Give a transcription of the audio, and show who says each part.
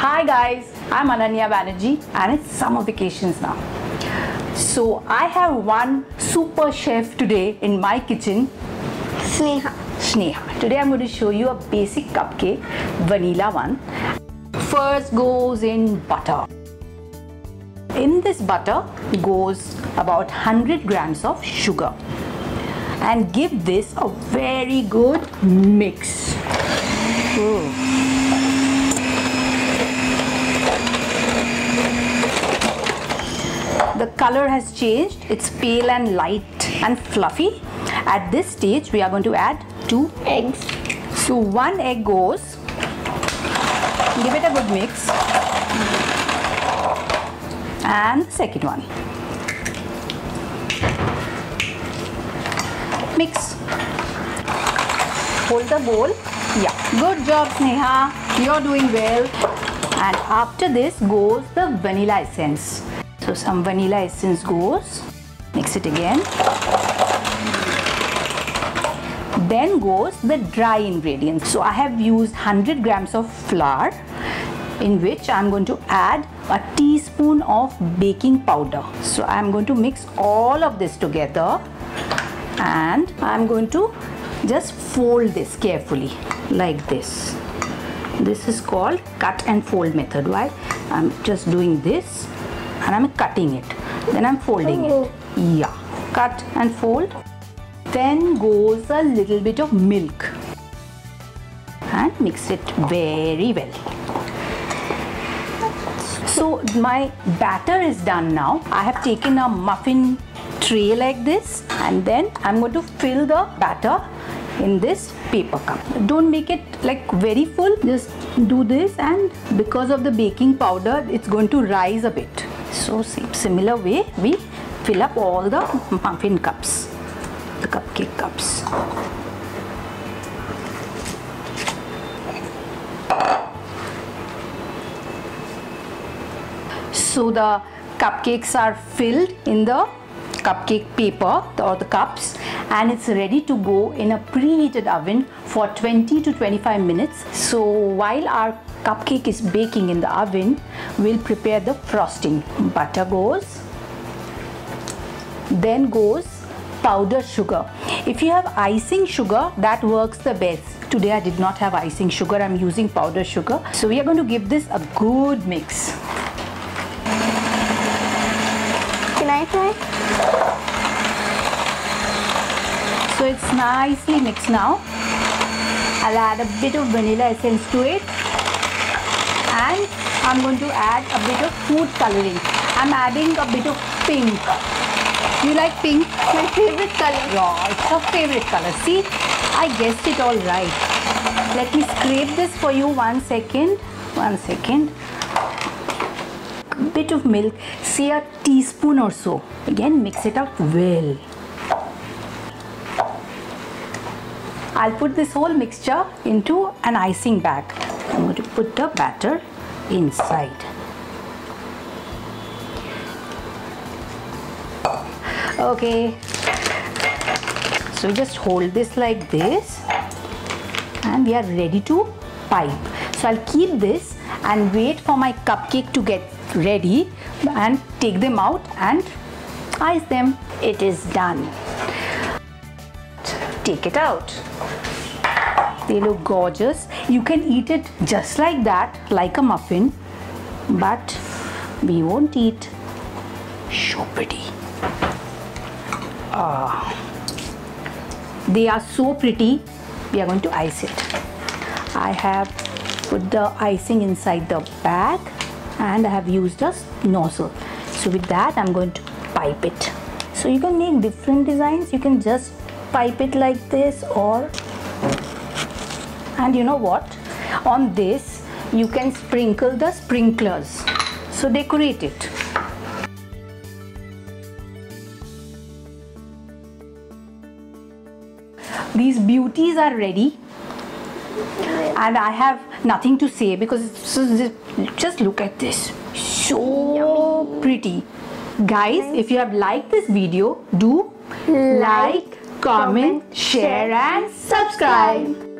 Speaker 1: Hi guys, I'm Ananya Banerjee and it's summer vacations now. So I have one super chef today in my kitchen, Sneha. Today I'm going to show you a basic cupcake, vanilla one. First goes in butter. In this butter goes about 100 grams of sugar and give this a very good mix. The color has changed, it's pale and light and fluffy. At this stage we are going to add 2 eggs. So 1 egg goes, give it a good mix, and the second one. Mix. Hold the bowl. Yeah, good job Sneha, you're doing well. And after this goes the vanilla essence. So some vanilla essence goes, mix it again. Then goes the dry ingredients. So I have used 100 grams of flour, in which I'm going to add a teaspoon of baking powder. So I'm going to mix all of this together and I'm going to just fold this carefully like this. This is called cut and fold method. Why? I'm just doing this and I'm cutting it, then I'm folding it. Yeah, cut and fold. Then goes a little bit of milk and mix it very well. So my batter is done now. I have taken a muffin tray like this and then I'm going to fill the batter in this paper cup. Don't make it like very full, just do this, and because of the baking powder it's going to rise a bit. So similar way we fill up all the muffin cups, the cupcake cups. So the cupcakes are filled in the cupcake paper or the cups, and it's ready to go in a preheated oven for 20 to 25 minutes. So while our cupcake is baking in the oven, we'll prepare the frosting. Butter goes, then goes powdered sugar. If you have icing sugar, that works the best. Today I did not have icing sugar, I'm using powdered sugar. So we are going to give this a good mix.
Speaker 2: Can I try?
Speaker 1: So it's nicely mixed now. I'll add a bit of vanilla essence to it and I'm going to add a bit of food coloring. I'm adding a bit of pink. You like pink?
Speaker 2: My favorite color.
Speaker 1: Yeah, it's your favorite color. See, I guessed it all right. Let me scrape this for you. 1 second. 1 second. A bit of milk, say a teaspoon or so. Again, mix it up well. I'll put this whole mixture into an icing bag. I'm going to put the batter inside. Okay, so just hold this like this and we are ready to pipe. So I'll keep this and wait for my cupcake to get ready and take them out and ice them. It is done. Take it out. They look gorgeous. You can eat it just like that, like a muffin, but we won't eat. So pretty. They are so pretty. We are going to ice it. I have put the icing inside the bag and I have used a nozzle. So with that I'm going to pipe it. So you can make different designs. You can just pipe it like this, or, and you know what, on this you can sprinkle the sprinklers. So decorate it. These beauties are ready and I have nothing to say because just look at this. So pretty. Guys, if you have liked this video, do like, comment, share and subscribe.